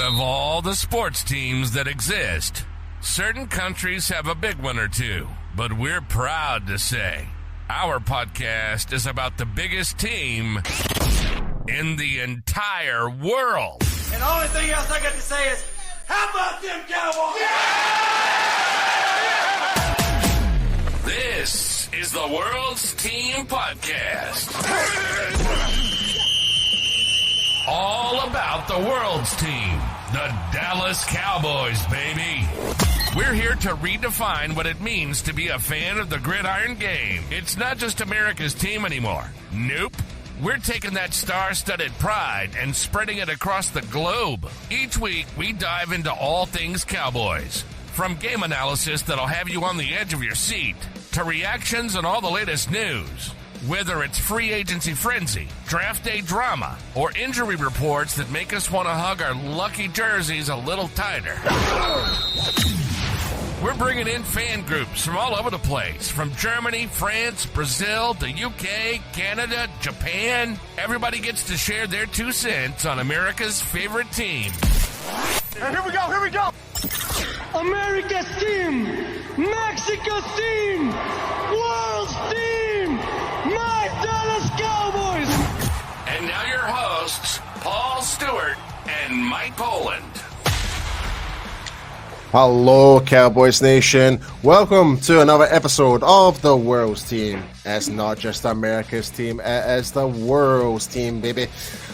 of all the sports teams that exist, certain countries have a big one or two, but we're proud to say our podcast is about the biggest team in the entire world. And the only thing else I got to say is, how about them Cowboys? Yeah! This is the World's Team Podcast. All about the world's team, the Dallas Cowboys, baby. We're here to redefine what it means to be a fan of the gridiron game. It's not just America's team anymore. Nope. We're taking that star-studded pride and spreading it across the globe. Each week, we dive into all things Cowboys. From game analysis that'll have you on the edge of your seat, to reactions and all the latest news. Whether it's free agency frenzy, draft day drama, or injury reports that make us want to hug our lucky jerseys a little tighter. We're bringing in fan groups from all over the place, from Germany, France, Brazil, the UK, Canada, Japan. Everybody gets to share their 2 cents on America's favorite team. And here we go! America's team, Mexico's team, world's team, my Dallas Cowboys! And now your hosts, Paul Stewart and Mike Poland. Hello, Cowboys Nation. Welcome to another episode of the World's Team. It's not just America's team, it is the World's Team, baby.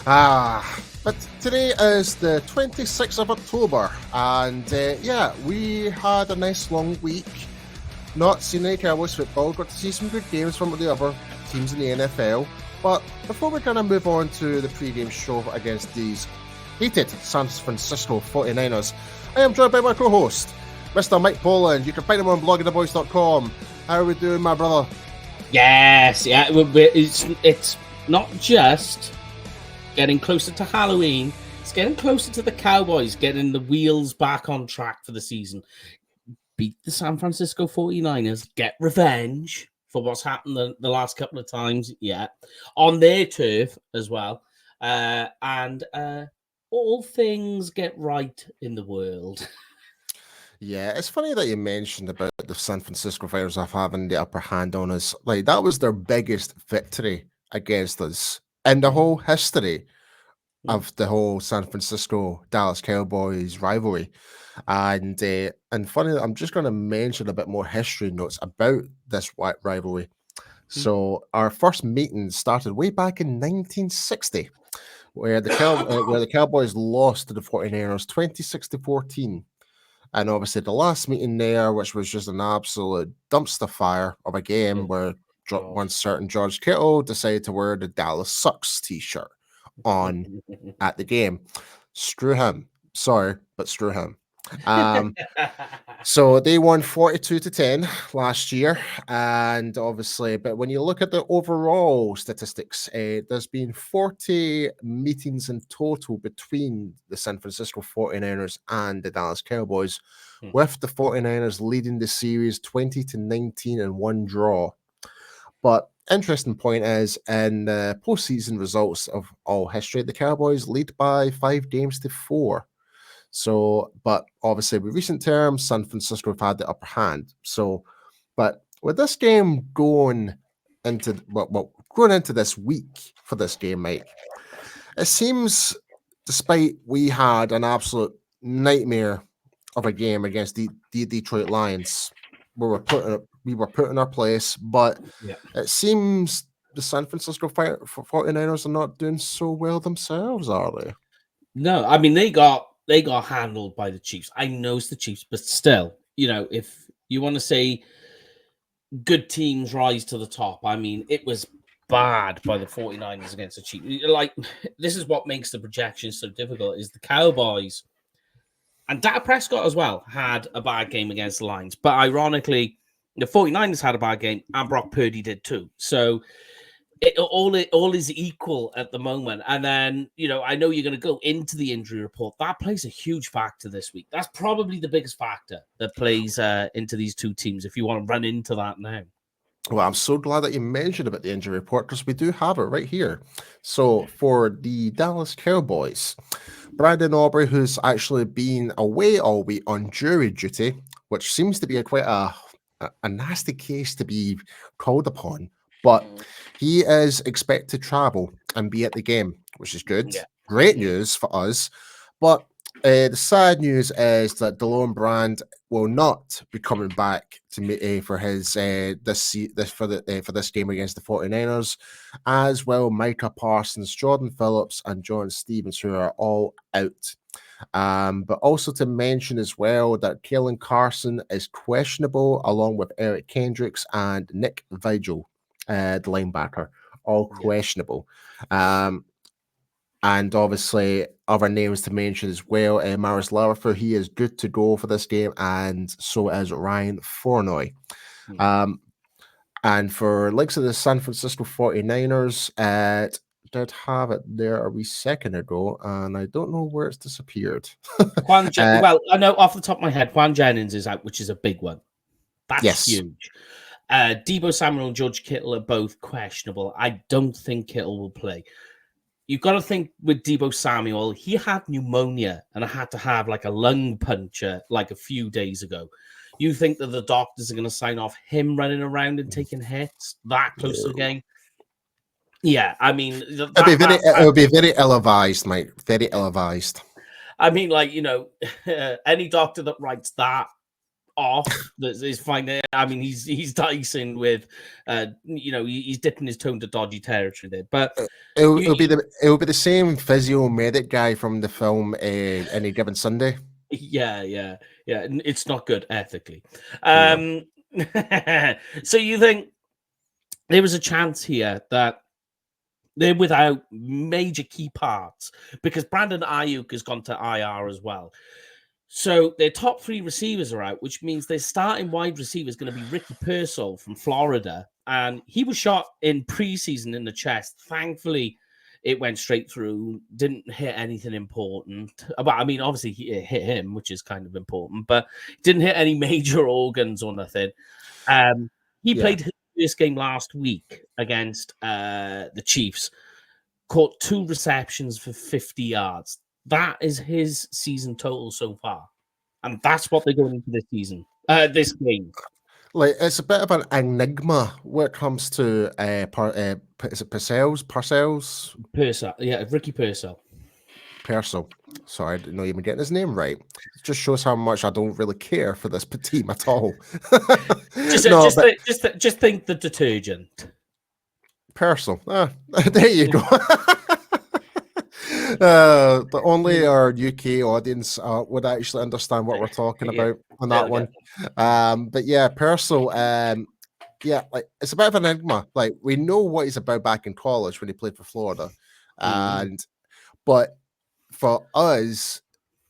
But today is the 26th of October, and we had a nice long week. Not seen any Cowboys football, got to see some good games from the other teams in the NFL. But before we kind of move on to the pre-game show against these hated San Francisco 49ers, I am joined by my co-host, Mr. Mike Poland. You can find him on bloggingtheboys.com. How are we doing, my brother? Yes, yeah, it's not just getting closer to Halloween, it's getting closer to the Cowboys, getting the wheels back on track for the season. Beat the San Francisco 49ers, get revenge for what's happened the last couple of times, on their turf as well. And all things get right in the world. Yeah, it's funny that you mentioned about the San Francisco 49ers having the upper hand on us. Like, that was their biggest victory against us in the whole history of the whole San Francisco-Dallas Cowboys rivalry. And funny, I'm just going to mention a bit more history notes about this rivalry. So our first meeting started way back in 1960, where the Cowboys lost to the 49ers 26-14. And obviously the last meeting there, which was just an absolute dumpster fire of a game where one certain George Kittle decided to wear the Dallas Sucks t-shirt on at the game. Screw him. Sorry, but screw him. So they won 42-10 last year, and obviously, but when you look at the overall statistics, there's been 40 meetings in total between the San Francisco 49ers and the Dallas Cowboys, with the 49ers leading the series 20-19 and one draw. But interesting point is, in the postseason results of all history, the Cowboys lead by 5-4. So, but obviously with recent terms, San Francisco have had the upper hand. So, but with this game going into this week for this game, Mike, it seems, despite we had an absolute nightmare of a game against the Detroit Lions, we were put in our place, but it seems the San Francisco 49ers are not doing so well themselves, are they? No, I mean, they got handled by the Chiefs. I know it's the Chiefs, but still, if you want to say good teams rise to the top, I mean, it was bad by the 49ers against the Chiefs. Like, this is what makes the projections so difficult, is the Cowboys and Dak Prescott as well had a bad game against the Lions. But ironically, the 49ers had a bad game and Brock Purdy did too. So all is equal at the moment. And then, I know you're going to go into the injury report. That plays a huge factor this week. That's probably the biggest factor that plays into these two teams, if you want to run into that now. Well, I'm so glad that you mentioned about the injury report, because we do have it right here. So for the Dallas Cowboys, Brandon Aubrey, who's actually been away all week on jury duty, which seems to be quite a nasty case to be called upon. But he is expected to travel and be at the game, which is good. Yeah. Great news for us. But the sad news is that DeLone Brand will not be coming back to for his this for this game against the 49ers, as well Micah Parsons, Jordan Phillips, and John Stevens, who are all out. But also to mention as well that Kalen Carson is questionable, along with Eric Kendricks and Nick Vigil, the linebacker, all questionable. And obviously, other names to mention as well. Maris Lauerfer, he is good to go for this game, and so is Ryan Fornoy. And for likes of the San Francisco 49ers, did have it there a wee second ago, and I don't know where it's disappeared. Well, I know off the top of my head, Juan Jennings is out, which is a big one. That's huge. Deebo Samuel and George Kittle are both questionable. I don't think Kittle will play. You've got to think with Deebo Samuel, he had pneumonia and had to have like a lung puncture like a few days ago. You think that the doctors are going to sign off him running around and taking hits that close to the game? Yeah, I mean, it would be very ill-advised, mate. Very ill-advised. I mean, like, any doctor that writes that off that is fine. I mean, he's dicing with, he's dipping his toe into dodgy territory there. But it will be the same physio medic guy from the film Any Given Sunday. Yeah. It's not good ethically. So you think there was a chance here that they're without major key parts because Brandon Ayuk has gone to IR as well. So their top three receivers are out, which means their starting wide receiver is going to be Ricky Pearsall from Florida. And he was shot in preseason in the chest. Thankfully, it went straight through, didn't hit anything important. But I mean, obviously, it hit him, which is kind of important, but didn't hit any major organs or nothing. He played his first game last week against the Chiefs, caught 2 receptions for 50 yards. That is his season total so far. And that's what they're going into this season, this game. Like, it's a bit of an enigma when it comes to is it Parcells? Pearsall, yeah, Ricky Pearsall. Sorry, I didn't know you were getting his name right. It just shows how much I don't really care for this team at all. just think the detergent. Pearsall. There you go. But only our UK audience would actually understand what we're talking about on that one. But yeah, Pearsall, like it's a bit of an enigma. Like, we know what he's about back in college when he played for Florida, but for us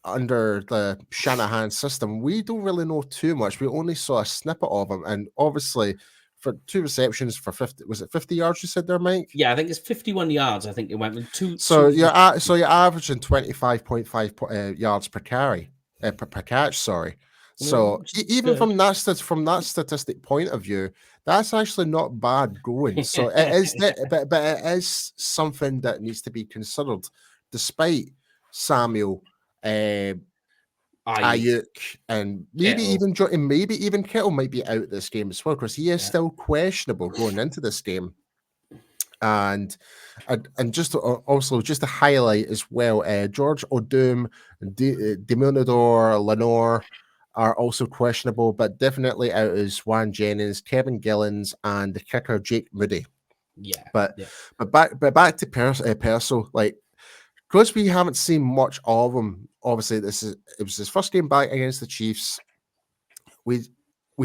under the Shanahan system, we don't really know too much. We only saw a snippet of him, and obviously, for 2 receptions for 50, was it 50 yards you said there, Mike? Yeah, I think it's 51 yards. I think it went with 2. So you're averaging 25.5 yards per carry, per catch. Sorry. So even from that statistic point of view, that's actually not bad going. So it is, but it is something that needs to be considered, despite Samuel, Ayuk, and maybe even Kittle might be out this game as well, because he is still questionable going into this game. And just to highlight as well, George Odum, Demonador, Lenore are also questionable, but definitely out is Juan Jennings, Kevin Gillens, and the kicker Jake Moody. But back to Pearsall, like, because we haven't seen much of him. Obviously, it was his first game back against the Chiefs. We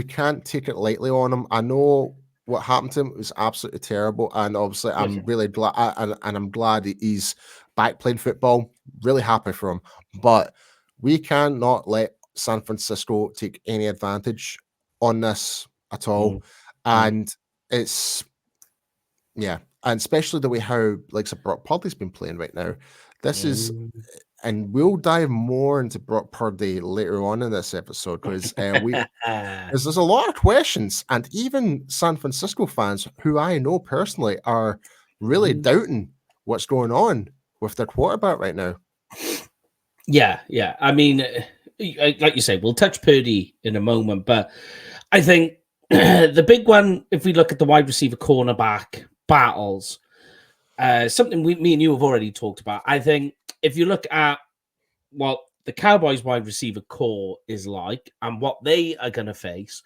can't take it lightly on him. I know what happened to him was absolutely terrible, and obviously I'm really glad, and I'm glad he's back playing football. Really happy for him, but we cannot let San Francisco take any advantage on this at all. And it's and especially the way how like Brock Purdy's been playing right now. This is, and we'll dive more into Brock Purdy later on in this episode, because there's a lot of questions, and even San Francisco fans, who I know personally, are really doubting what's going on with their quarterback right now. Yeah. I mean, like you say, we'll touch Purdy in a moment, but I think the big one, if we look at the wide receiver cornerback battles, something me and you have already talked about. I think if you look at what the Cowboys wide receiver core is like and what they are going to face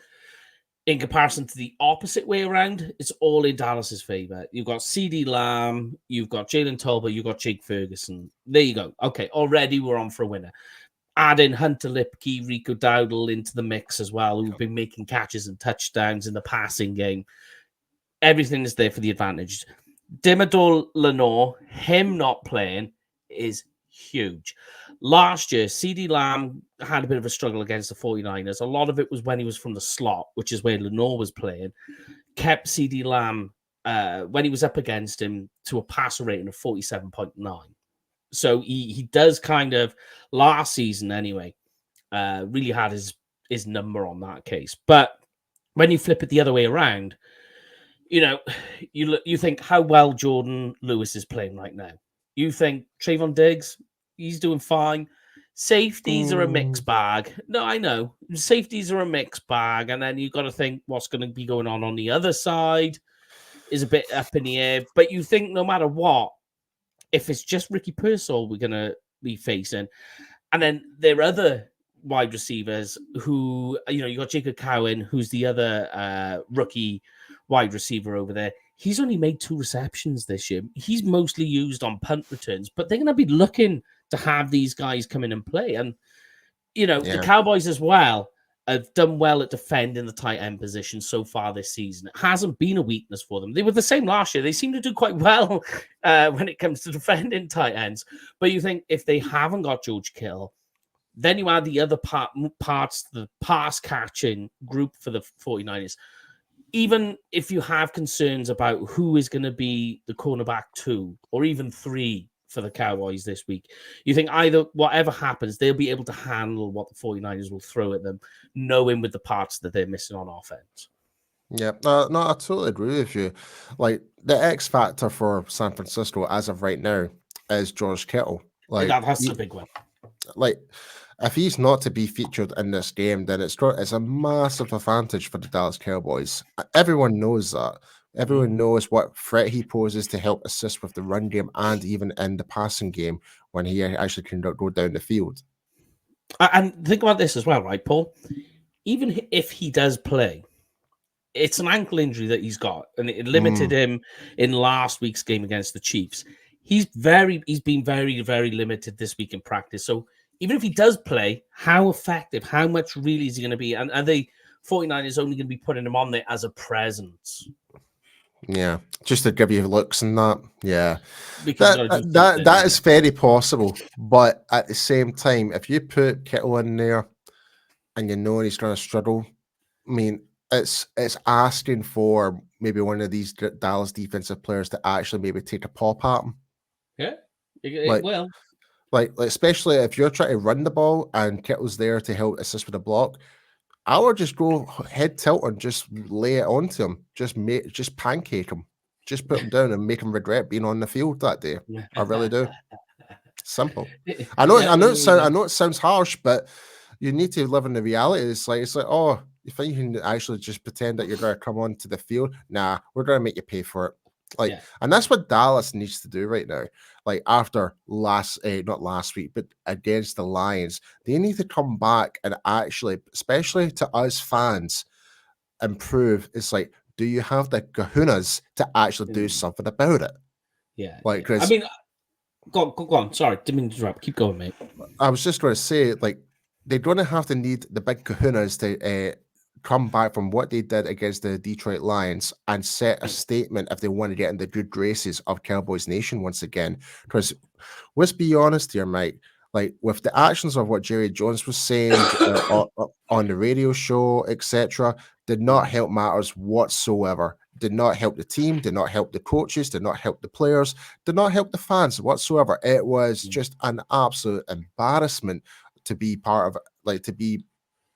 in comparison to the opposite way around, it's all in Dallas's favor. You've got CD Lamb, you've got Jalen Tolbert, you've got Jake Ferguson. There you go. Okay, already we're on for a winner. Add in Hunter Lipke, Rico Dowdle into the mix as well, who've been making catches and touchdowns in the passing game. Everything is there for the advantage. Dimador Lenore, him not playing is huge. Last year, CD Lamb had a bit of a struggle against the 49ers. A lot of it was when he was from the slot, which is where Lenore was playing, kept CD Lamb, when he was up against him, to a passer rating of 47.9. So he does kind of, last season anyway, really had his number on that case. But when you flip it the other way around, you think how well Jordan Lewis is playing right now. You think Trayvon Diggs, he's doing fine. Safeties are a mixed bag. No, I know. Safeties are a mixed bag. And then you've got to think what's going to be going on the other side is a bit up in the air. But you think no matter what, if it's just Ricky Pearsall we're going to be facing, and then there are other wide receivers who, you got Jacob Cowan, who's the other rookie wide receiver over there. He's only made 2 receptions this year. He's mostly used on punt returns, but they're going to be looking to have these guys come in and play. And, the Cowboys as well have done well at defending the tight end position so far this season. It hasn't been a weakness for them. They were the same last year. They seem to do quite well when it comes to defending tight ends. But you think if they haven't got George Kittle, then you add the other parts, the pass catching group for the 49ers. Even if you have concerns about who is going to be the cornerback 2 or even 3 for the Cowboys this week, you think either whatever happens, they'll be able to handle what the 49ers will throw at them, knowing with the parts that they're missing on offense. Yeah, no, I totally agree with you. Like, the X factor for San Francisco as of right now is George Kittle. Like, that's a big one. Like, if he's not to be featured in this game, then it's a massive advantage for the Dallas Cowboys. Everyone knows that. Everyone knows what threat he poses to help assist with the run game and even in the passing game when he actually can go down the field. And think about this as well, right, Paul? Even if he does play, it's an ankle injury that he's got, and it limited him in last week's game against the Chiefs. He's been very, very limited this week in practice. So even if he does play, how effective, how much really is he going to be? And are the 49ers only going to be putting him on there as a presence? Yeah, just to give you looks and that. Yeah, Because that is very possible. But at the same time, if you put Kittle in there and you know he's going to struggle, I mean, it's asking for maybe one of these Dallas defensive players to actually maybe take a pop at him. Yeah, it will. Like especially if you're trying to run the ball and Kittle's there to help assist with the block, I would just go head tilt and just lay it onto him. Just pancake him. Just put him down and make him regret being on the field that day. I really do. Simple. I know it sounds harsh, but you need to live in the reality. It's like, oh, you think you can actually just pretend that you're going to come onto the field? Nah, we're going to make you pay for it. And that's what Dallas needs to do right now. Like, after not last week, but against the Lions, they need to come back and actually, especially to us fans, improve. It's like, do you have the kahunas to actually do something about it? Yeah. Like, Chris, I mean, go on. Sorry, didn't mean to interrupt. Keep going, mate. I was just going to say, like, they're going to have to need the big kahunas to come back from what they did against the Detroit Lions and set a statement if they want to get in the good graces of Cowboys Nation once again. Because let's be honest here, Mike, like, with the actions of what Jerry Jones was saying on the radio show, etc., did not help matters whatsoever. Did not help the team, did not help the coaches, did not help the players, did not help the fans whatsoever. It was just an absolute embarrassment to be part of, like, to be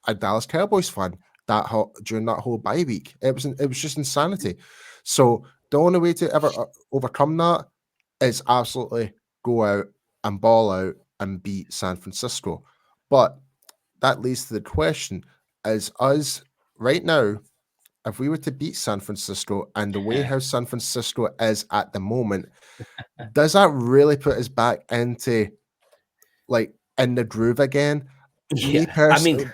a Dallas Cowboys fan during that whole bye week. It was just insanity. So the only way to ever overcome that is absolutely go out and ball out and beat San Francisco. But that leads to the question, is us right now, if we were to beat San Francisco and the way how San Francisco is at the moment, does that really put us back into like in the groove again? Me personally,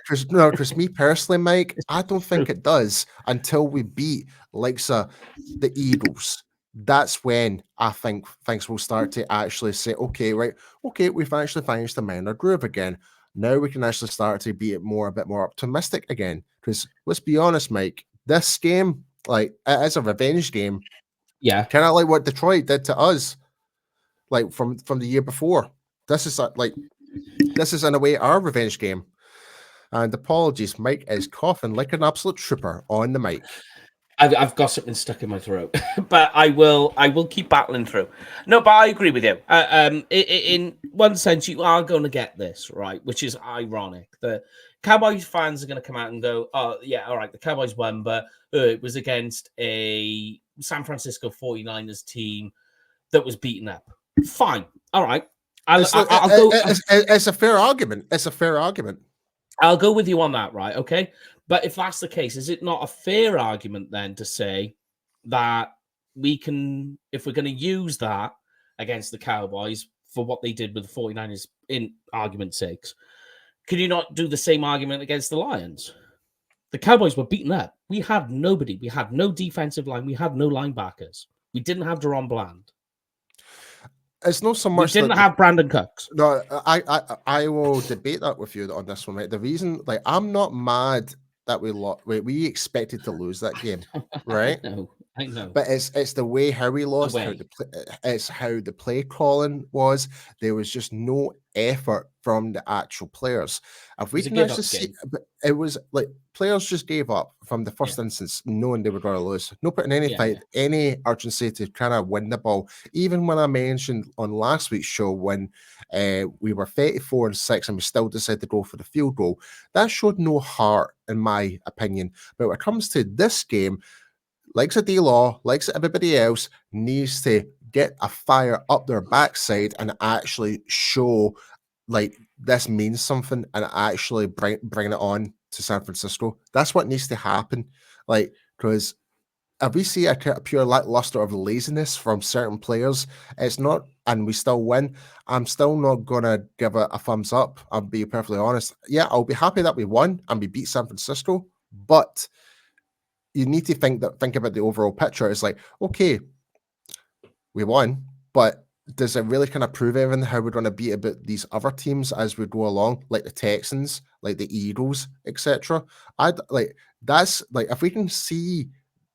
me personally, Mike, I don't think it does until we beat like the Eagles. That's when I think things will start to actually say, okay, right, okay, we've actually finished the minor groove again. Now we can actually start to be a bit more optimistic again. Because let's be honest, Mike, this game, like, it is a revenge game. Yeah, kind of like what Detroit did to us, like from the year before. This is this is in a way our revenge game. And apologies, Mike is coughing like an absolute trooper on the mic. I've got something stuck in my throat, but I will keep battling through. No, but I agree with you. In one sense, you are going to get this right, which is ironic. The Cowboys fans are going to come out and go, "Oh, yeah, all right, the Cowboys won, but it was against a San Francisco 49ers team that was beaten up." Fine, all right. I'll go. It's a fair argument. It's a fair argument. I'll go with you on that, right? Okay. But if that's the case, is it not a fair argument then to say that we can, if we're going to use that against the Cowboys for what they did with the 49ers, in argument's sakes, could you not do the same argument against the Lions? The Cowboys were beaten up. We had nobody. We had no defensive line. We had no linebackers. We didn't have Deron Bland. It's not so much. We didn't have Brandon Cooks. No, I will debate that with you on this one, right? The reason, like, I'm not mad that we lost. We expected to lose that game, right? I know. But it's the way how we lost. It's how the play calling was. There was just no effort from the actual players. If we can actually see, it was like players just gave up from the first instance, knowing they were going to lose. No putting any any urgency to kind of win the ball. Even when I mentioned on last week's show when we were 34-6 and we still decided to go for the field goal, that showed no heart, in my opinion. But when it comes to this game, likes a D-Law, likes everybody else, needs to get a fire up their backside and actually show like this means something and actually bring it on to San Francisco. That's what needs to happen. Like, because if we see a pure lackluster of laziness from certain players, it's not, and we still win, I'm still not going to give it a thumbs up. I'll be perfectly honest. Yeah, I'll be happy that we won and we beat San Francisco, but you need to think about the overall picture. It's like, okay, we won, but does it really kind of prove everything how we're going to beat about these other teams as we go along, like the Texans, like the Eagles, etc.? That's like, if we can see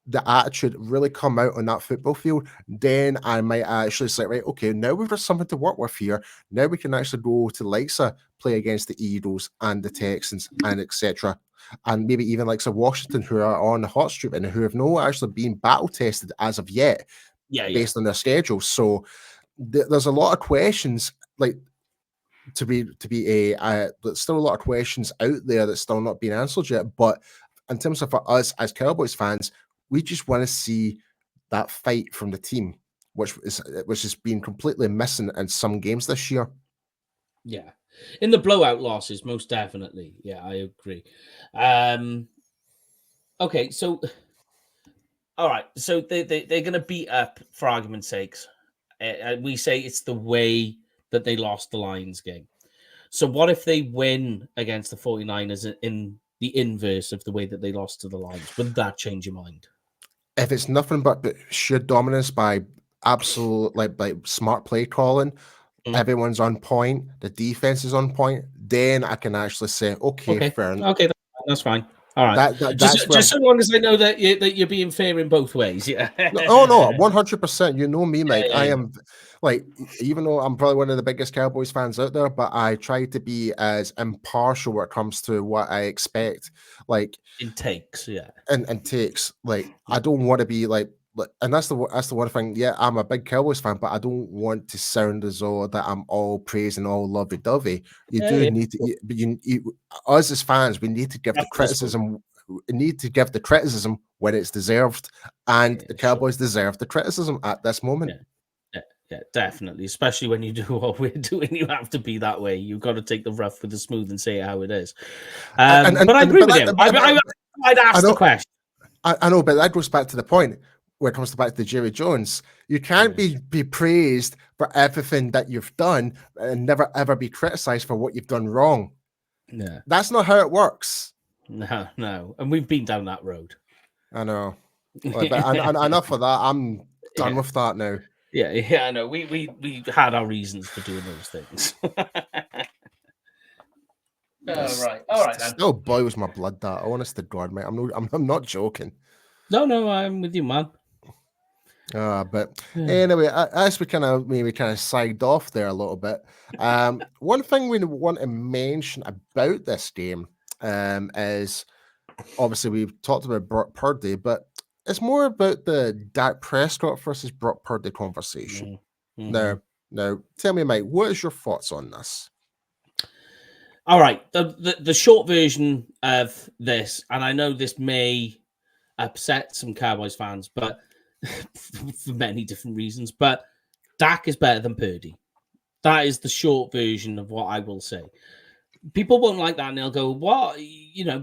the attitude really come out on that football field, then I might actually say, right, okay, now we've got something to work with here. Now we can actually go to Lexa, play against the Eagles and the Texans and etc. And maybe even like Washington, who are on the hot streak and who have not actually been battle tested as of yet, based on their schedule. So there's a lot of questions, like to be there's still a lot of questions out there that's still not being answered yet. But in terms of for us as Cowboys fans, we just want to see that fight from the team, which has been completely missing in some games this year. Yeah. In the blowout losses, most definitely. Yeah, I agree. Okay, so all right, so they're going to beat up, for argument's sakes. We say it's the way that they lost the Lions game. So what if they win against the 49ers in the inverse of the way that they lost to the Lions? Would that change your mind? If it's nothing but sheer dominance by absolute like smart play calling, everyone's on point, the defense is on point, then I can actually say, okay. Fair enough. Okay, that's fine. All right. Just so long as I know that you're being fair in both ways. Yeah. No, 100%. You know me, mate. I am like, even though I'm probably one of the biggest Cowboys fans out there, but I try to be as impartial when it comes to what I expect. Like in takes, and takes. Like I don't want to be like, and that's the one thing. Yeah, I'm a big Cowboys fan, but I don't want to sound as though that I'm all praise and all lovey-dovey. You need to, us as fans, we need to give the criticism. We need to give the criticism when it's deserved, and the Cowboys deserve the criticism at this moment. Yeah, definitely. Especially when you do what we're doing, you have to be that way. You've got to take the rough with the smooth and say it how it is. But I agree with you. I'd ask the question. I know, but that goes back to the point where it comes back to Jerry Jones. You can't be praised for everything that you've done and never ever be criticized for what you've done wrong. Yeah, that's not how it works. No, and we've been down that road. I know, but enough of that. I'm done with that now. Yeah, I know. We had our reasons for doing those things. All right. Then. Still boils my blood. That honest to God, mate. I'm not joking. No, I'm with you, man. But anyway, as we kind of signed off there a little bit. One thing we want to mention about this game is obviously we've talked about Brock Purdy, but it's more about the Dak Prescott versus Brock Purdy conversation. Mm-hmm. Now, tell me, Mike, what is your thoughts on this? All right, the short version of this, and I know this may upset some Cowboys fans, but for many different reasons, but Dak is better than Purdy. That is the short version of what I will say. People won't like that, and they'll go, "What?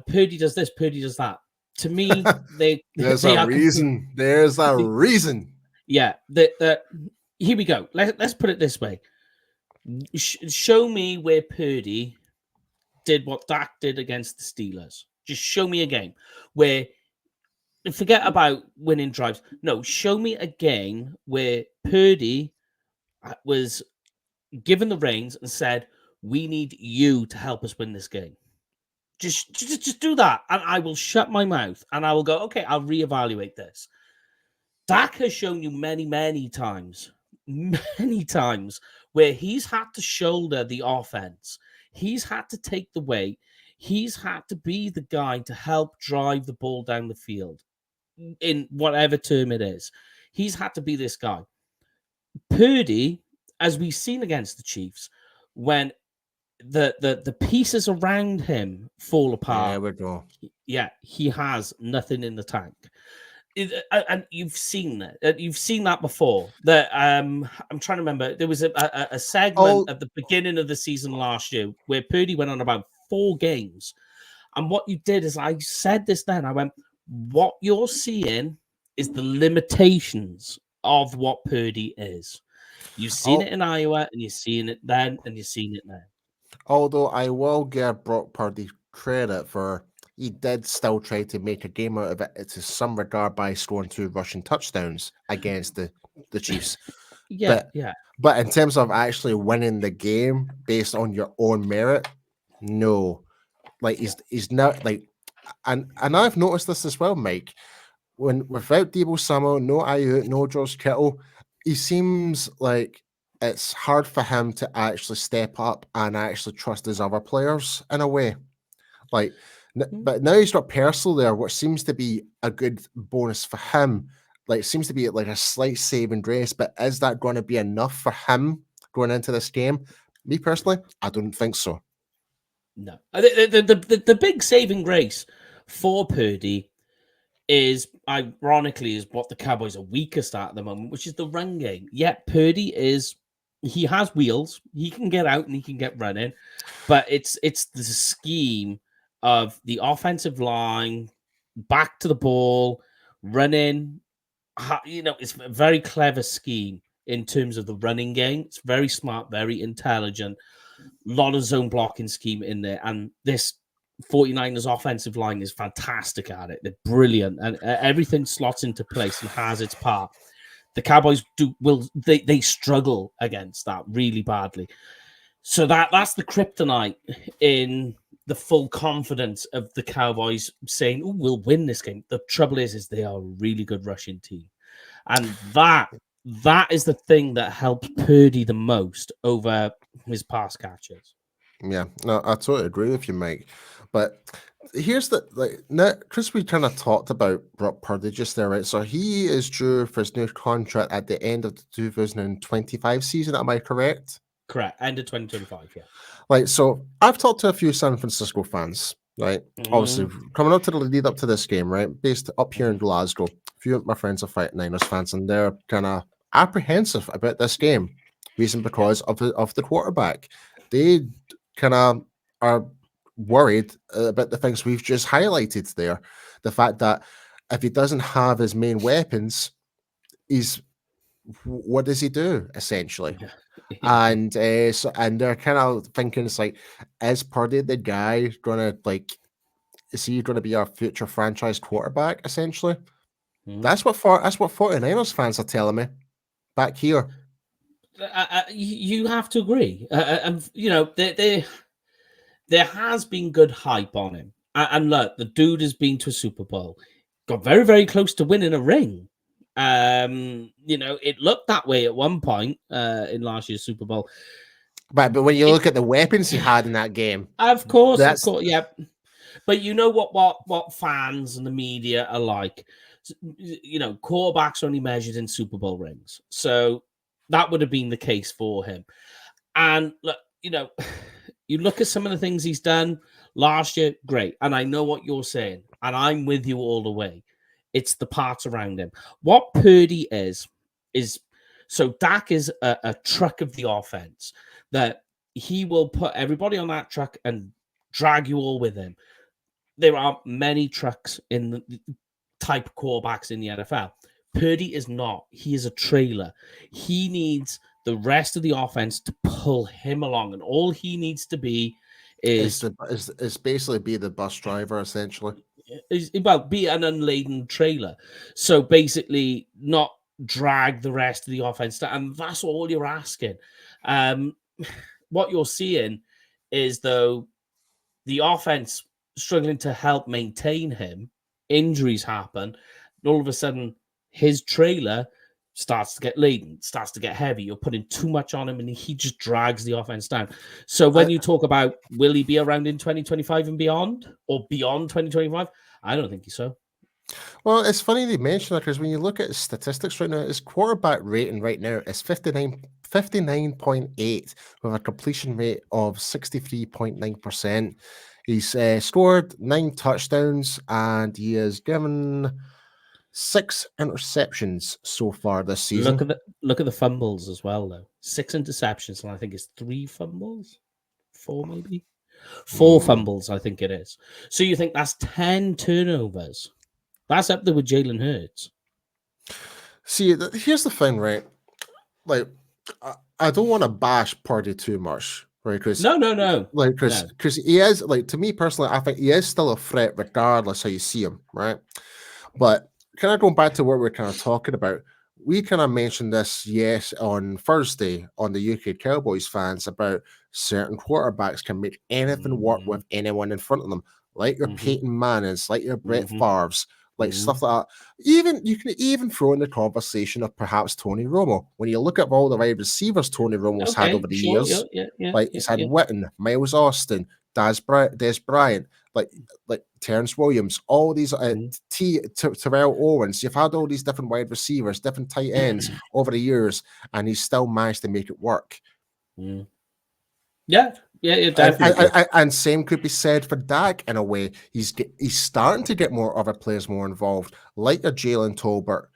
Purdy does this, Purdy does that." To me, there's a reason. There's a reason. Yeah. Here we go. Let's put it this way. Show me where Purdy did what Dak did against the Steelers. Just show me a game where, forget about winning drives. No, show me a game where Purdy was given the reins and said, "We need you to help us win this game." Just do that, and I will shut my mouth, and I will go, okay, I'll reevaluate this. Dak has shown you many times where he's had to shoulder the offense. He's had to take the weight. He's had to be the guy to help drive the ball down the field in whatever term it is. He's had to be this guy. Purdy, as we've seen against the Chiefs, when the pieces around him fall apart. There we go. Yeah, he has nothing in the tank. And you've seen that. You've seen that before. That I'm trying to remember. There was a segment at the beginning of the season last year where Purdy went on about 4 games. And what you did is, I said this then. I went, what you're seeing is the limitations of what Purdy is. You've seen it in Iowa, and you're seeing it then, and you're seeing it now. Although I will give Brock Purdy credit for he did still try to make a game out of it to some regard by scoring 2 rushing touchdowns against the Chiefs. But in terms of actually winning the game based on your own merit, no. Like he's not like, and I've noticed this as well, Mike. When without Deebo Samuel, no Ayuk, no George Kittle, he seems like it's hard for him to actually step up and actually trust his other players in a way. Like, but now he's got Purcell there, which seems to be a good bonus for him. Like, it seems to be like a slight saving grace, but is that going to be enough for him going into this game? Me personally, I don't think so. No. The big saving grace for Purdy is, ironically, is what the Cowboys are weakest at the moment, which is the run game. Yet Purdy he has wheels. He can get out and he can get running, but it's the scheme of the offensive line, back to the ball, running. It's a very clever scheme in terms of the running game. It's very smart, very intelligent. A lot of zone blocking scheme in there, and this 49ers offensive line is fantastic at it. They're brilliant, and everything slots into place and has its part. The Cowboys they struggle against that really badly. So that's the kryptonite in the full confidence of the Cowboys saying, "Oh, we'll win this game." The trouble is they are a really good rushing team, and that is the thing that helps Purdy the most over his pass catchers. Yeah, no, I totally agree with you, Mike. But here's Chris, we kind of talked about Brock Purdy just there, right? So he is due for his new contract at the end of the 2025 season. Am I correct? Correct. End of 2025, yeah. Like, so I've talked to a few San Francisco fans, right? Obviously, coming up to the lead up to this game, right? Based up here in Glasgow, a few of my friends are 49ers fans, and they're kind of apprehensive about this game. Reason because of the quarterback. They kind of are worried about the things we've just highlighted there. The fact that if he doesn't have his main weapons, what does he do essentially? And so they're kind of thinking it's like, is Purdy the guy gonna is he gonna be our future franchise quarterback essentially? That's what 49ers fans are telling me back here. You have to agree, and there has been good hype on him, and look, the dude has been to a Super Bowl, got very, very close to winning a ring. It looked that way at one point in last year's Super Bowl. But when you look at the weapons he had in that game, of course, yeah. But you know what fans and the media are like. Quarterbacks are only measured in Super Bowl rings, so that would have been the case for him. And look, you look at some of the things he's done last year, great. And I know what you're saying, and I'm with you all the way. It's the parts around him. What Purdy is so Dak is a truck of the offense that he will put everybody on that truck and drag you all with him. There are many trucks in the type of quarterbacks in the NFL. Purdy is not. He is a trailer. He needs the rest of the offense to pull him along, and all he needs to be is basically be the bus driver, essentially. Be an unladen trailer. So basically, not drag the rest of the offense down, and that's all you're asking. What you're seeing is, though, the offense struggling to help maintain him. Injuries happen, and all of a sudden, his trailer starts to get laden, starts to get heavy. You're putting too much on him, and he just drags the offense down. So when you talk about will he be around in 2025 and beyond, or beyond 2025, I don't think so. Well, it's funny they mention that, because when you look at his statistics right now, his quarterback rating right now is 59.8 with a completion rate of 63.9%. He's scored 9 touchdowns, and he has given 6 interceptions so far this season. Look at the fumbles as well, though. 6 interceptions, and I think it's 3 fumbles, 4 maybe, 4 fumbles. I think it is. So you think that's 10 turnovers? That's up there with Jalen Hurts. See, here's the thing, right? Like, I don't want to bash Purdy too much, right? Because no. Like, because he is, like, to me personally, I think he is still a threat regardless how you see him, right? But kind of going back to what we're kind of talking about, we kind of mentioned this, on Thursday on the UK Cowboys fans, about certain quarterbacks can make anything work with anyone in front of them, like your Peyton Mannings, like your Brett Favre's, like stuff like that. You can even throw in the conversation of perhaps Tony Romo. When you look at all the wide receivers Tony Romo's had over the years, he's had Witten, Miles Austin, Des Bryant, like Terrence Williams, all these Terrell Owens. You've had all these different wide receivers, different tight ends over the years, and he's still managed to make it work. Yeah, definitely. And same could be said for Dak in a way. He's starting to get more other players more involved, like a Jalen Tolbert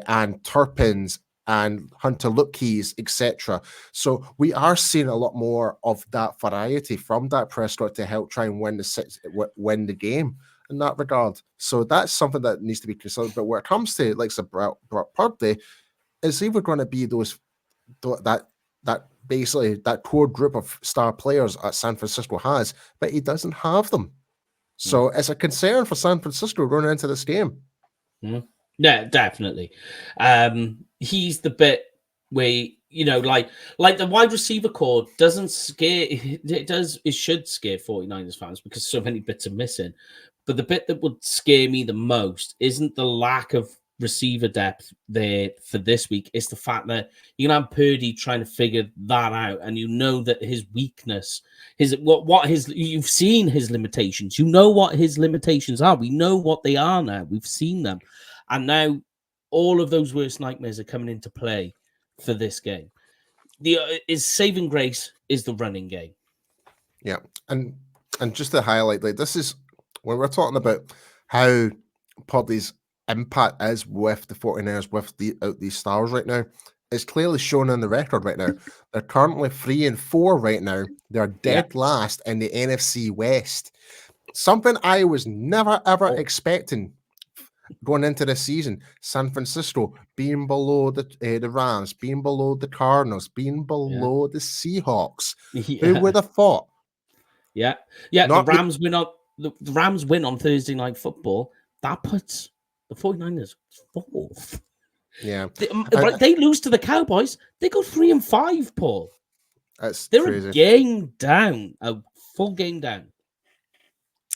and Turpins and Hunter Lutkes, etc. So we are seeing a lot more of that variety from Dak Prescott to help try and win the game in that regard. So that's something that needs to be considered. But when it comes to like Brock Purdy, is either going to be that basically that core group of star players at San Francisco has, but he doesn't have them. So it's a concern for San Francisco running into this game. Yeah, definitely. He's the bit where, like the wide receiver core doesn't scare. It should scare 49ers fans because so many bits are missing. But the bit that would scare me the most isn't the lack of receiver depth there for this week. It's the fact that you can have Purdy trying to figure that out, and that his weakness, you've seen his limitations. You know what his limitations are. We know what they are now. We've seen them, and now all of those worst nightmares are coming into play for this game. His saving grace is the running game. Yeah, and just to highlight, like, this is when we're talking about how Purdy's impact is with the 49ers, with these stars right now, is clearly shown in the record right now. They're currently 3-4 right now. They're dead last in the NFC West. Something I was never, ever expecting going into this season. San Francisco being below the Rams, being below the Cardinals, being below the Seahawks. Who would have thought? Yeah. The Rams win on Thursday Night Football. That puts the 49ers fourth. Yeah. They lose to the Cowboys. They go 3-5, Paul. They're crazy. A game down, a full game down.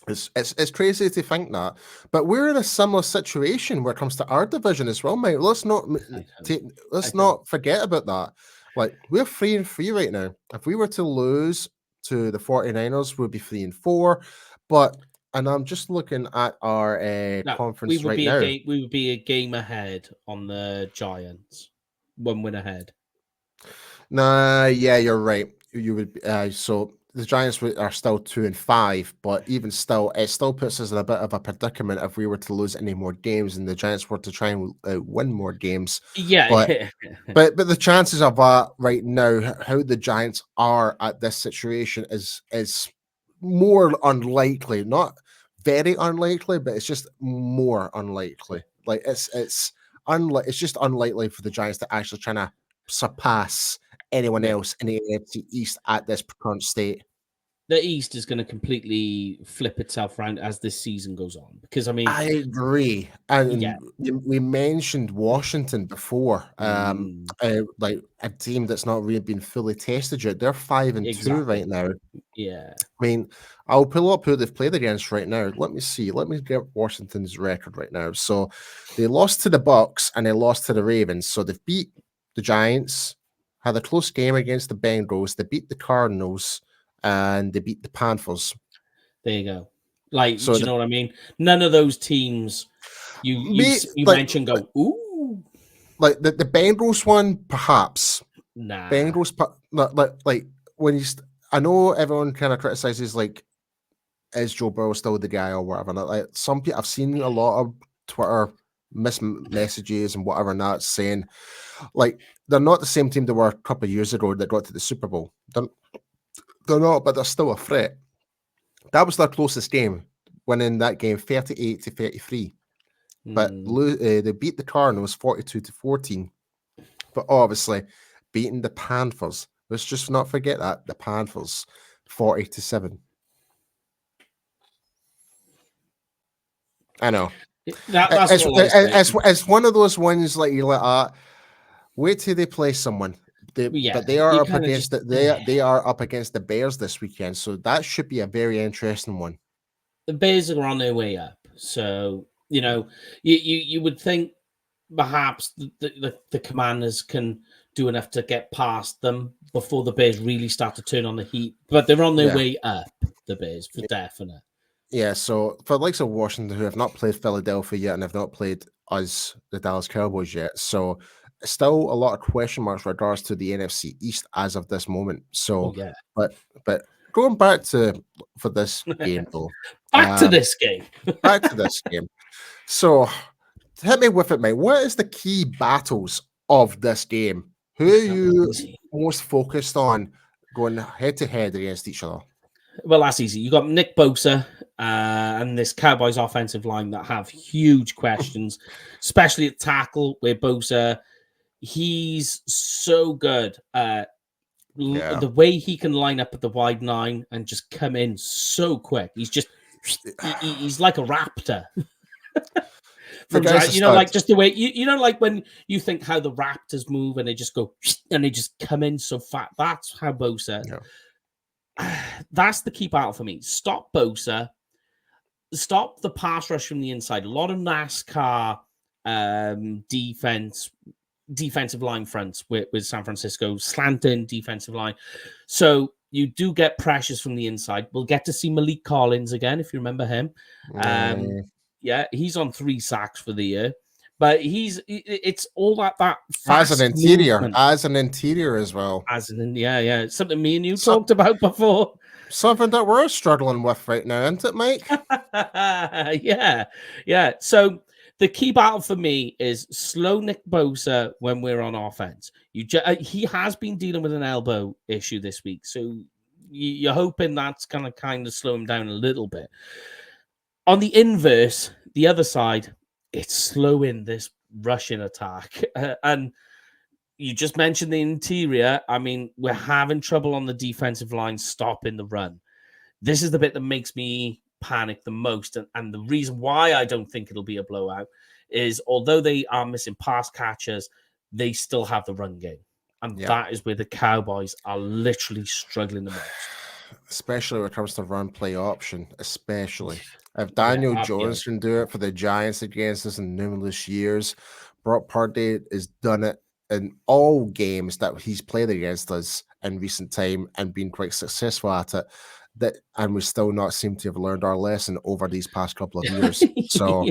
It's crazy to think that, but we're in a similar situation where it comes to our division as well, mate. Let's not forget about that. Like, we're 3-3 right now. If we were to lose to the 49ers, we'd be 3-4. And I'm just looking at our conference right now. We would be a game ahead on the Giants. 1 win ahead. Nah, yeah, you're right. You would so the Giants are still 2-5, but even still, it still puts us in a bit of a predicament if we were to lose any more games and the Giants were to try and win more games. Yeah, but the chances of that right now, how the Giants are at this situation is more unlikely. Not very unlikely, but it's just more unlikely. Like it's just unlikely for the Giants to actually try to surpass anyone else in the AFC East at this current state. The East is going to completely flip itself around as this season goes on. Because I agree, and we mentioned Washington before, like a team that's not really been fully tested yet. They're 5-2 right now. Yeah, I mean, I'll pull up who they've played against right now. Let me see. Let me get Washington's record right now. So they lost to the Bucks and they lost to the Ravens. So they've beat the Giants, had a close game against the Bengals. They beat the Cardinals and they beat the Panthers. There you go. Like, do you know what I mean? None of those teams you mentioned go, ooh. Like the Bengals one, perhaps. Nah. Bengals, like when you, I know everyone kind of criticizes, like, is Joe Burrow still the guy or whatever? Like, some people, I've seen a lot of Twitter messages and whatever not saying, like, they're not the same team they were a couple of years ago that got to the Super Bowl. They're not, but they're still a threat. That was their closest game, winning that game 38-33. But they beat the Cardinals 42-14. But obviously, beating the Panthers. Let's just not forget that the Panthers 40-7. I know. It's one of those ones like you're like, wait till they play someone. But they are up against they are up against the Bears this weekend, so that should be a very interesting one. The Bears are on their way up, so you would think perhaps the Commanders can do enough to get past them before the Bears really start to turn on the heat. But they're on their way up, the Bears, for definite. Yeah, so for the likes of Washington, who have not played Philadelphia yet and have not played us, the Dallas Cowboys, yet, so still a lot of question marks with regards to the NFC East as of this moment. So, but going back for this game though, back to this game. So, hit me with it, mate. What is the key battles of this game? Who are you most focused on going head to head against each other? Well, that's easy. You got Nick Bosa and this Cowboys offensive line that have huge questions, especially at tackle, where Bosa, he's so good. The way he can line up at the wide 9 and just come in so quick. He's just he's like a raptor. Like just the way like when you think how the Raptors move and they just go and they just come in so fat. That's how Bosa. Yeah. That's the key battle for me. Stop Bosa. Stop the pass rush from the inside. A lot of NASCAR defensive line fronts with San Francisco, slanting defensive line. So you do get pressures from the inside. We'll get to see Malik Collins again, if you remember him. Yeah, he's on 3 sacks for the year. But it's all that fast as an interior as well. Something me and you talked about before. Something that we're struggling with right now, isn't it, Mike? Yeah. So The key battle for me is slow Nick Bosa when we're on offense. He has been dealing with an elbow issue this week, so you're hoping that's going to kind of slow him down a little bit. On the inverse, the other side, it's slowing this rushing attack. And you just mentioned the interior. I mean, we're having trouble on the defensive line stopping the run. This is the bit that makes me panic the most. And the reason why I don't think it'll be a blowout is although they are missing pass catchers, they still have the run game. And that is where the Cowboys are literally struggling the most. Especially when it comes to run play option, especially. If Daniel Jones can do it for the Giants against us in numerous years, Brock Purdy has done it in all games that he's played against us in recent time and been quite successful at it. And we still not seem to have learned our lesson over these past couple of years. So,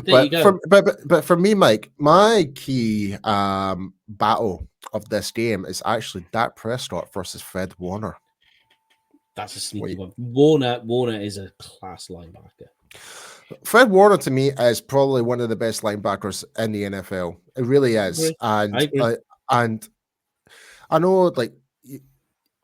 but for me, Mike, my key battle of this game is actually Dak Prescott versus Fred Warner. That's a sneaky one. Warner is a class linebacker. Fred Warner to me is probably one of the best linebackers in the NFL. It really is. And I know, like,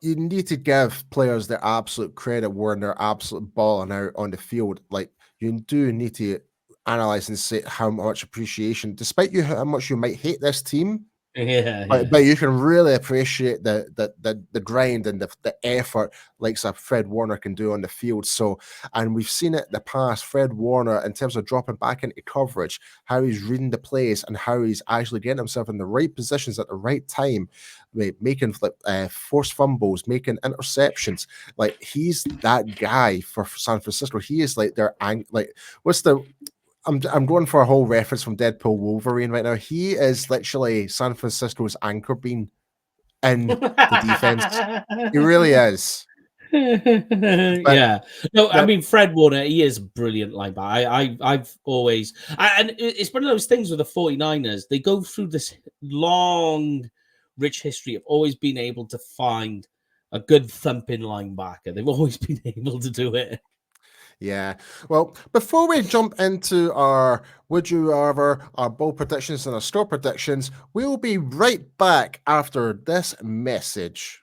you need to give players their absolute credit when they're absolute balling out on the field. Like, you do need to analyze and say how much appreciation, despite how much you might hate this team. But you can really appreciate the grind and the effort like Fred Warner can do on the field. So, and we've seen it in the past, Fred Warner, in terms of dropping back into coverage, how he's reading the plays and how he's actually getting himself in the right positions at the right time, making forced fumbles, making interceptions. Like, he's that guy for San Francisco. He is like I'm going for a whole reference from Deadpool Wolverine right now. He is literally San Francisco's anchor beam in the defense. He really is. I mean, Fred Warner, he is a brilliant linebacker. I've always, and it's one of those things with the 49ers. They go through this long, rich history of always being able to find a good thumping linebacker. They've always been able to do it. Yeah. Well, before we jump into our Would You Rather, our bowl predictions and our score predictions, we'll be right back after this message.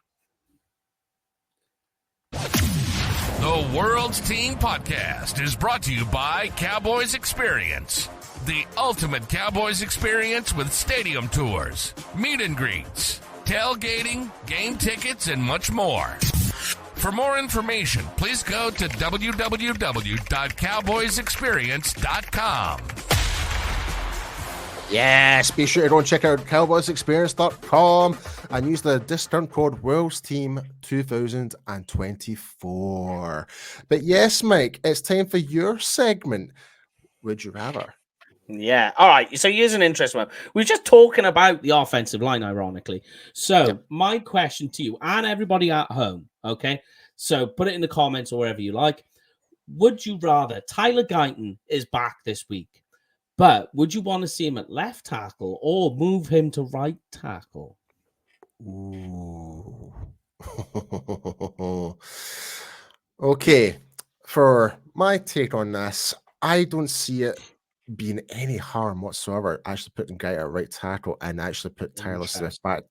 The World's Team Podcast is brought to you by Cowboys Experience. The ultimate Cowboys experience with stadium tours, meet and greets, tailgating, game tickets, and much more. For more information, please go to www.cowboysexperience.com. Yes, be sure to go and check out cowboysexperience.com and use the discount code WorldsTeam2024. But yes, Mike, it's time for your segment. Would you rather? Yeah. All right. So here's an interesting one. We're just talking about the offensive line, ironically. So my question to you and everybody at home, okay? So put it in the comments or wherever you like. Would you rather Tyler Guyton is back this week, but would you want to see him at left tackle or move him to right tackle? Ooh. Okay. For my take on this, I don't see it being any harm whatsoever actually putting Guy at right tackle and actually put Tyler Smith back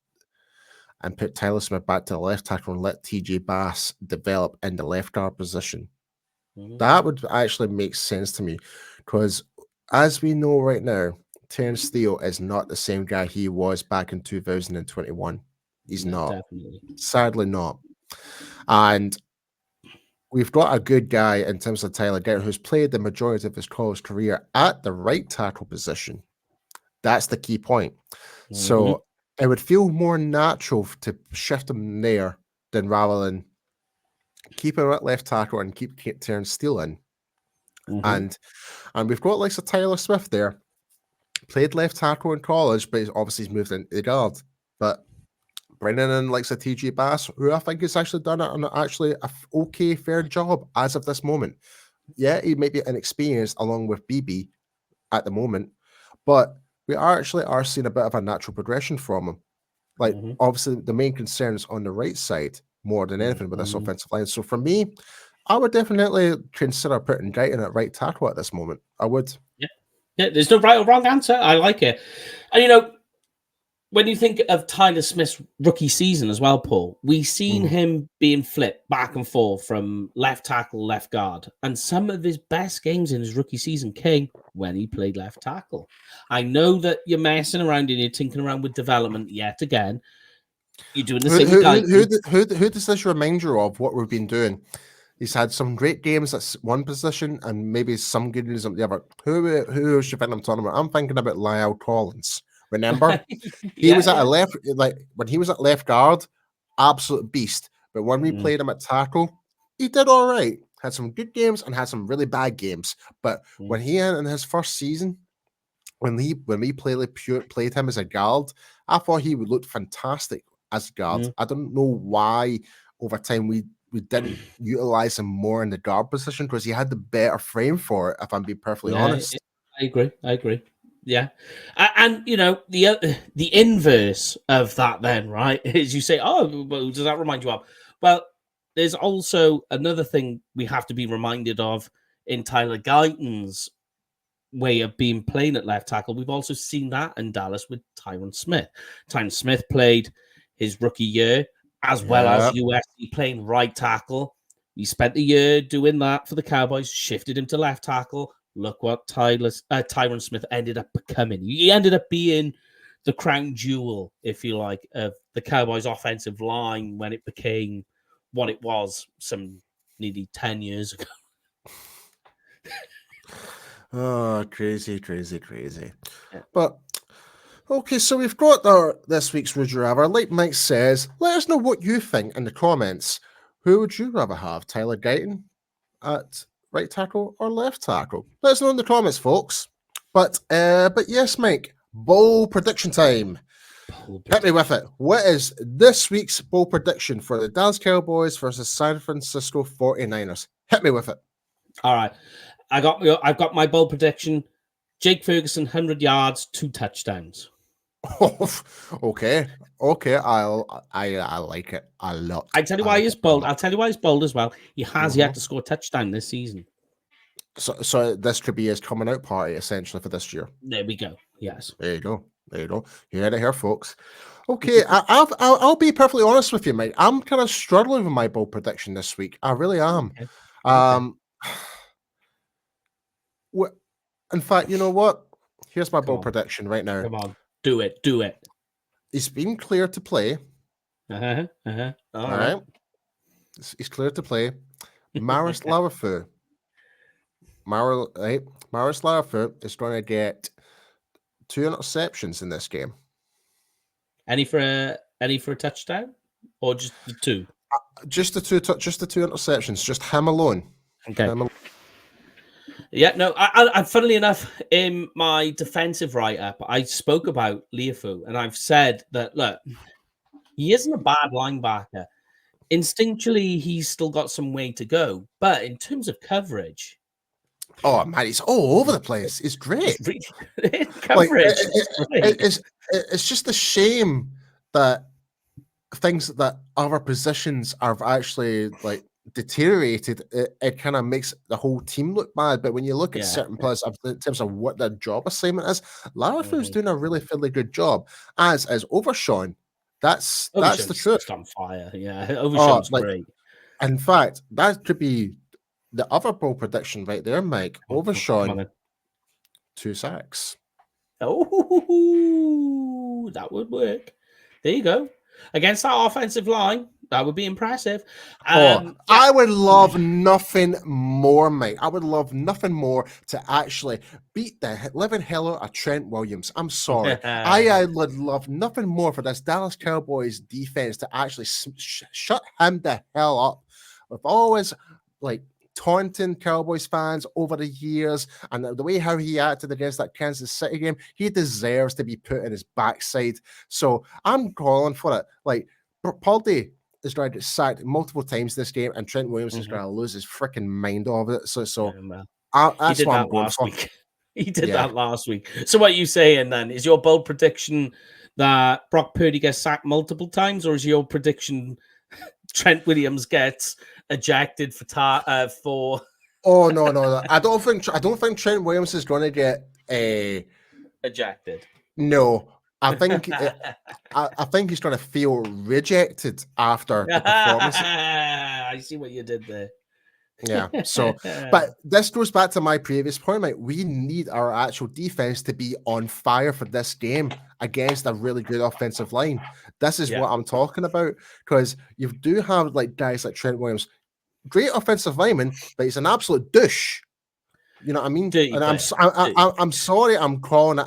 to the left tackle and let TJ Bass develop in the left guard position. That would actually make sense to me because as we know right now, Terrence Steele is not the same guy he was back in 2021. He's not. Definitely. Sadly not. And we've got a good guy in terms of Tyler Guyton who's played the majority of his college career at the right tackle position. That's the key point. So it would feel more natural to shift him there than rather than keep him at left tackle and keep Terrence Steele in. And we've got like Tyler Smith there. Played left tackle in college, but he's moved into the guard. But bringing in like TJ Bass, who I think has actually done it on actually a okay, fair job as of this moment. Yeah, he may be inexperienced along with BB at the moment, but we are seeing a bit of a natural progression from him. Like, obviously, the main concern is on the right side more than anything with this offensive line. So for me, I would definitely consider putting Guyton at right tackle at this moment. I would. Yeah, Yeah, there's no right or wrong answer. I like it. And, when you think of Tyler Smith's rookie season as well, Paul, we've seen him being flipped back and forth from left tackle, left guard. And some of his best games in his rookie season came when he played left tackle. I know that you're messing around and you're tinkering around with development yet again. You're doing the same who does this remind you of what we've been doing? He's had some great games at one position and maybe some good news at the other. Who should think I'm talking about? I'm thinking about Lyle Collins. Remember? He was at a left, like when he was at left guard, absolute beast. But when we played him at tackle, he did all right. Had some good games and had some really bad games. But when he in his first season, when we played him as a guard, I thought he would look fantastic as a guard. I don't know why over time we didn't utilize him more in the guard position because he had the better frame for it, if I'm being perfectly honest. I agree. Yeah. And, the inverse of that then, right, is you say, oh, well, does that remind you of? Well, there's also another thing we have to be reminded of in Tyler Guyton's way of being playing at left tackle. We've also seen that in Dallas with Tyron Smith. Tyron Smith played his rookie year as well as USC playing right tackle. He spent the year doing that for the Cowboys, shifted him to left tackle. Look what Tyron Smith ended up becoming. He ended up being the crown jewel, if you like, of the Cowboys' offensive line when it became what it was some nearly 10 years ago. Oh, crazy. Yeah. But, okay, so we've got this week's Would You Rather. Like Mike says, let us know what you think in the comments. Who would you rather have, Tyler Guyton at right tackle or left tackle? Let us know in the comments, folks. But yes, Mike, bowl prediction time. Hit me with it. What is this week's bowl prediction for the Dallas Cowboys versus San Francisco 49ers? Hit me with it. All right. I've got my bold prediction. Jake Ferguson, 100 yards, 2 touchdowns. Okay. I like it a lot. I tell you why he's bold. I'll tell you why he's bold as well. He has yet to score a touchdown this season. So this could be his coming out party essentially for this year. There we go. Yes. There you go. You heard it here, folks. Okay, I'll be perfectly honest with you, mate. I'm kind of struggling with my bold prediction this week. I really am. Okay. In fact, you know what? Here's my bold prediction right now. Come on, do it. He's been cleared to play. All right. He's cleared to play. Maris Larafu. Maris Larafu is going to get 2 interceptions in this game. Any for a touchdown, or just the 2? Just the 2 interceptions. Just him alone. Okay. Yeah, no, I funnily enough, in my defensive write-up, I spoke about Leafu, and I've said that, look, he isn't a bad linebacker. Instinctually, he's still got some way to go. But in terms of coverage... Oh, man, he's all over the place. It's great. Coverage. It's just a shame that things that other positions are actually, like, deteriorated. It kind of makes the whole team look bad. But when you look at certain players in terms of what their job assignment is, Larafu's doing a really fairly good job. As Overshawn, that's the truth. On fire, yeah. Overshawn's great. In fact, that could be the other bold prediction right there, Mike. Overshawn, 2 sacks. Oh, that would work. There you go. Against that offensive line, that would be impressive. I would love nothing more, mate. I would love nothing more to actually beat the living hell out of Trent Williams. I'm sorry. I would love nothing more for this Dallas Cowboys defense to actually shut him the hell up. With always, like, taunting Cowboys fans over the years and the way how he acted against that Kansas City game, he deserves to be put in his backside. So I'm calling for it. Like, Purdy is going to get sacked multiple times this game, and Trent Williams is going to lose his freaking mind over it. So that's what I'm going for. He did that last week. So what are you saying then? Is your bold prediction that Brock Purdy gets sacked multiple times, or is your prediction Trent Williams gets ejected for? Oh no! I don't think Trent Williams is going to get Ejected. No, I think I think he's trying to feel rejected after the performance. I see what you did there. Yeah. So, but this goes back to my previous point, mate. We need our actual defense to be on fire for this game against a really good offensive line. This is what I'm talking about, because you do have like guys like Trent Williams, great offensive lineman, but he's an absolute douche. You know what I mean? And I'm sorry, I'm calling it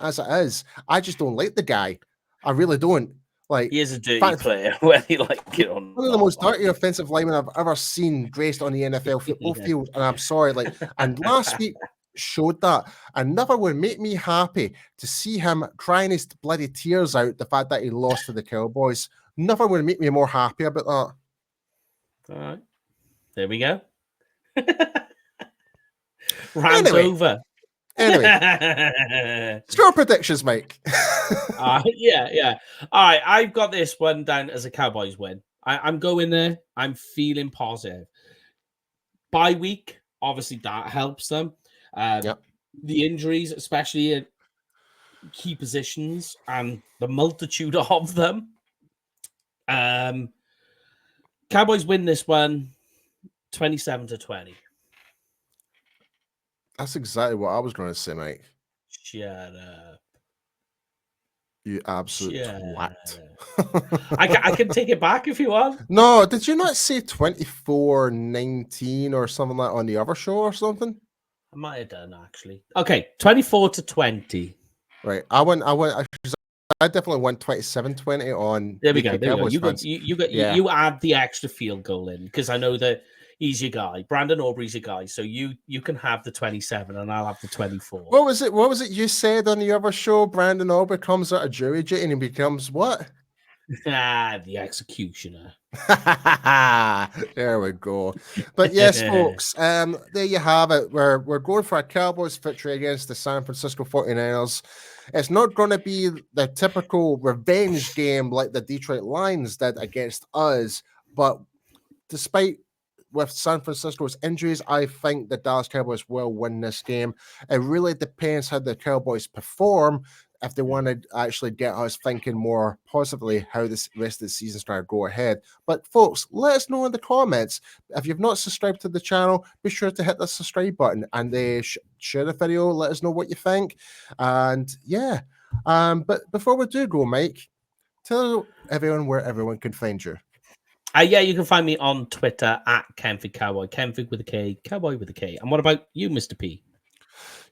as it is. I just don't like the guy. I really don't. Like, he is a dirty player, whether you like it or not. One of the most dirty offensive linemen I've ever seen graced on the NFL football field. And I'm sorry, like, and last week showed that. And never would make me happy to see him crying his bloody tears out the fact that he lost to the Cowboys. Never would make me more happy about that. All right. There we go. Round over. Anyway, score predictions, Mike. Yeah. All right, I've got this one down as a Cowboys win. I'm going there. I'm feeling positive. Bye week, obviously that helps them. The injuries, especially at key positions, and the multitude of them. Cowboys win this one 27-20. That's exactly what I was going to say, Mike. Shut up. You absolute twat. I can take it back if you want. No, did you not say 24-19 or something like on the other show or something? I might have done, actually. Okay, 24-20. Right. I definitely went 27-20 on. There we go. You add the extra field goal in, because I know that he's your guy. Brandon Aubrey's your guy. So you can have the 27 and I'll have the 24. What was it you said on the other show? Brandon Aubrey comes out of jury duty and he becomes what? The executioner. There we go. But yes, folks, there you have it. We're going for a Cowboys victory against the San Francisco 49ers. It's not going to be the typical revenge game like the Detroit Lions did against us, but despite with San Francisco's injuries, I think the Dallas Cowboys will win this game. It really depends how the Cowboys perform if they want to actually get us thinking more positively how this rest of the season is going to go ahead. But folks, let us know in the comments. If you've not subscribed to the channel, be sure to hit the subscribe button and share the video. Let us know what you think. And yeah, but before we do go, Mike, tell everyone where everyone can find you. You can find me on Twitter at Kenfig Cowboy. Kenfig with a K, Cowboy with a K. And what about you, Mr. P?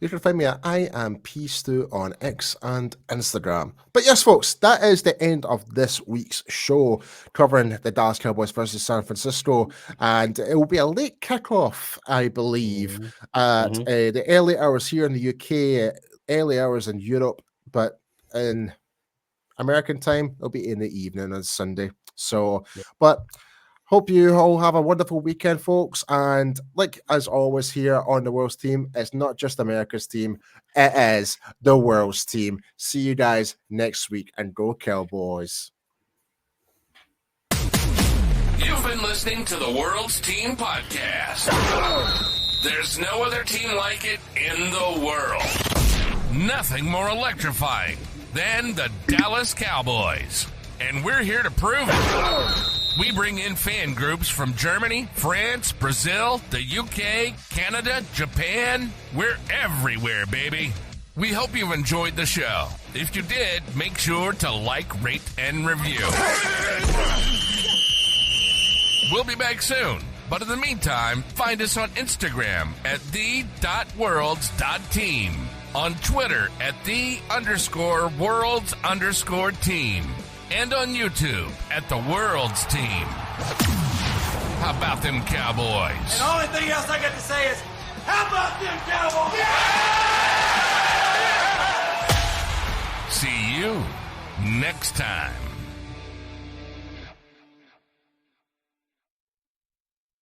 You can find me at I am P Stu on X and Instagram. But yes, folks, that is the end of this week's show covering the Dallas Cowboys versus San Francisco. And it will be a late kickoff, I believe, at the early hours here in the UK, early hours in Europe, but in American time, it'll be in the evening on Sunday. So, but hope you all have a wonderful weekend, folks. And like as always here on the World's Team, it's not just America's team, it is the World's Team. See you guys next week, and go Cowboys. You've been listening to the World's Team Podcast. There's no other team like it in the world. Nothing more electrifying than the Dallas Cowboys. And we're here to prove it. We bring in fan groups from Germany, France, Brazil, the UK, Canada, Japan. We're everywhere, baby. We hope you've enjoyed the show. If you did, make sure to like, rate, and review. We'll be back soon. But in the meantime, find us on Instagram at the.worlds.team. On Twitter at _worlds_team. And on YouTube at the World's Team. How about them Cowboys? And the only thing else I got to say is, how about them Cowboys? Yeah! See you next time.